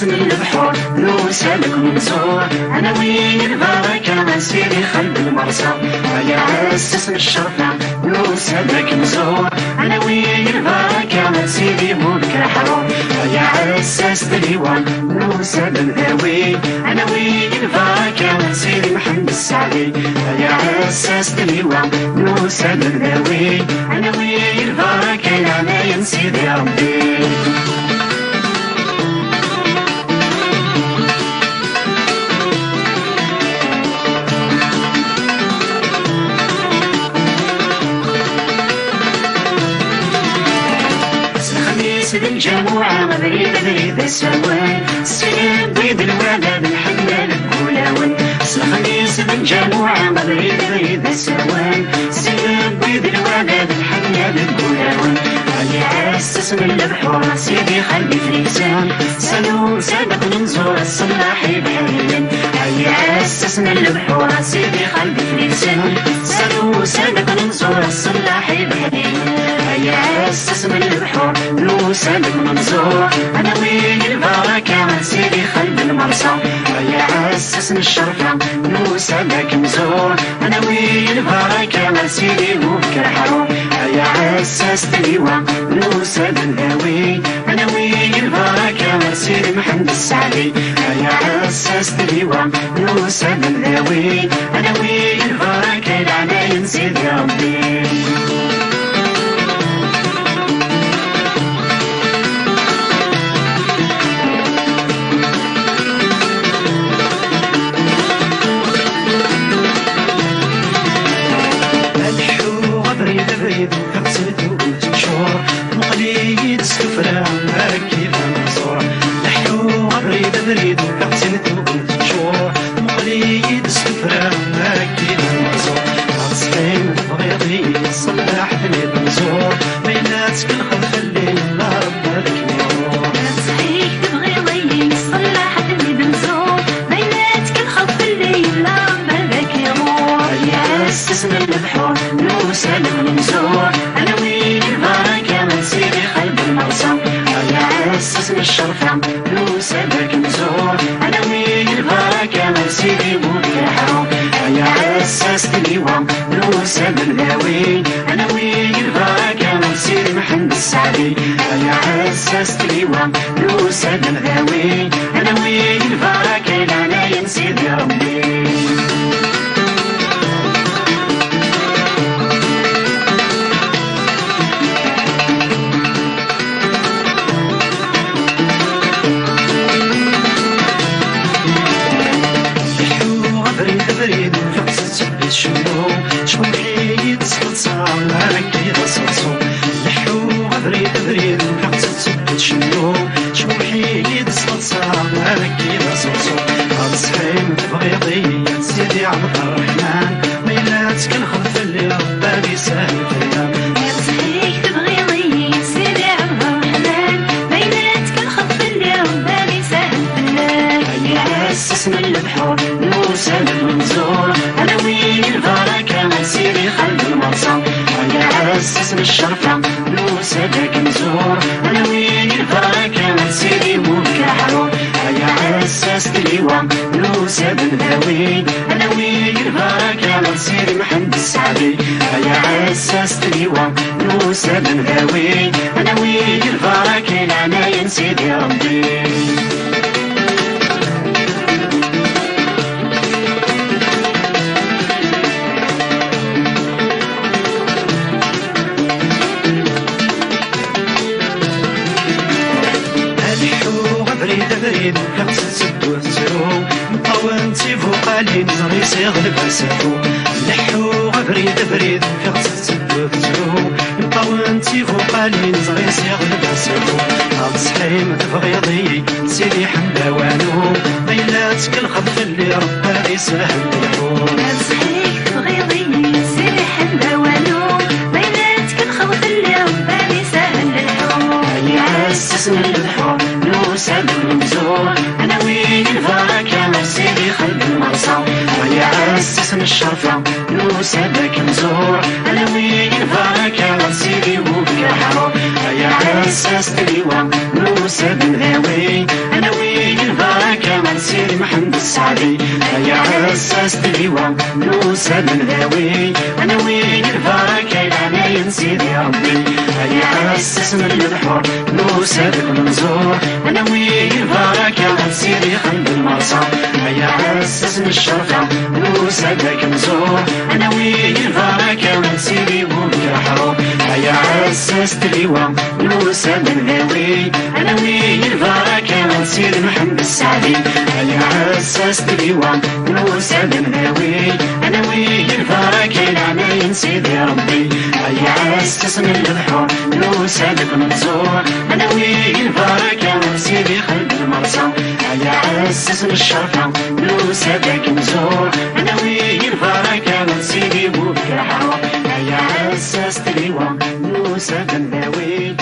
عسس من البحور نوسالك منصور أنا وين البركة سيدي خلب المرسى يا عسس من الشرفة نوسالك نزور أنا وين البركة سيدي ملك الحرور يا عسس دليوان نوسال الهاوي أنا وين البركة سيدي محمد السعدي يا عسس دليوان نوسال الهاوي أنا وين البركة أنا يا سيدي ربي الجموعة بريد بريد السوان السلام بيد الولد الحمل الكولاون الخميس بالجموعة بريد بريد السوان السلام بيد الولد الحمل الكولاون اللي عسس من البحور سيدي خلي فريسان سلو سابق ننزور الصلاحي بحرين اللي عسس من البحور سيدي خلي فريسان سلو سابق ننزور الصلاحي بحرين اللي عسس من البحور نوسالك منزور أنا وين البركة سيدي خلب المرسى يا عسس من الشرفة نوسالك نزور أنا وين البركة سيدي مبكر حروب يا عسس دليوة نوسال الهاوي أنا وين البركة سيدي محمد السعدي يا عسس دليوة نوسال الهاوي أنا وين البركة العناين سيدي ربي فقسيتو وتشور مقليد السفرة كيف منصور لحيو بريد بريد فقسيتو وتشور مقليد السفرة كيف منصور عصفين بغيضي الصباح بنيت منصور بيناتك الخلف الليل لا ربك نور صحيح بغيضي الصباح بنيت منصور بيناتك الخلف الليل لا ربك نور يا عسس من البحور نوسالك منصور أنا وين البركة سيدي خلب المرسى يا عسس من الشرفة نوسالك نزور أنا وين البركة سيدي مبكر حروب يا عسس دليوة نوسال الهاوي أنا وين البركة سيدي محمد السعدي يا عسس دليوة نوسال الهاوي أنا وين البركة العناين سيدي ربي بريد فقصة الشمو شوحي تسقط صار كي تصصو لحو بريد بريد فقصة الشمو شوحي تسقط صار كي تصصو الصحيم بغيضي سيدي عبد الرحمن ميلاتك الخلف اللي رباني سهل فيها يا صحيح تبغيضي سيدي عبد الرحمن ميلاتك الخلف اللي رباني سهل فيها يا عسس من البحور نوسالك منزور أنا وين البركة سيدي خلب المرسى يا عسس من الشرفة نوسالك نزور أنا وين البركة سيدي مبكر حروب يا عسس دليوة نوسال الهاوي أنا وين البركة سيدي محمد السعدي يا عسس دليوة نوسال الهاوي أنا وين البركة العناين سيدي ربي بريد فقصة سدو الزرو مطاونتي فوقالي نزري سيغلب عساكو لحو بريد بريد فقصة سدو الزرو مطاونتي فوقالي نزري سيغلب عساكو هاد صحيم تبغيضي سيدي حمداوانو بيناتك الخطف اللي رباني سهل يحور هاد صحيح تبغيضي سيدي حمداوانو بيناتك الخطف اللي رباني سهل يحور يا عسس من البحور نوسالك منزور أنا وين البركة سيدي خلب المرسى يا عسس من الشرفة نوسالك نزور أنا وين البركة سيدي مبكر حروب يا عسس دليوة نوسال الهاوي أنا وين سيدي محمد السعدي يا عساس اللواء نوسى بن ذاوي انا وين البركه العناية سيدي ربي يا عساس من البحور نوسى بك منزور انا وين البركه سيدي قلب المرصى يا عساس من الشرقه نوسى بك منزور انا وين البركه سيدي بوك حروب يا عساس اللواء نوسى بن ذاوي انا وين البركه سيدي محمد السعدي يا عساس اللواء نوسى بن ذاوي انا وين البركه العناية سيدي ربي يا عساس من البحور نوسى بك منزور انا وين البركه سيدي قلب المرصى يا عساس من الشرقه نوسى بك منزور انا وين البركه سيدي بوك حروب يا عساس اللواء نوسى بن ذاوي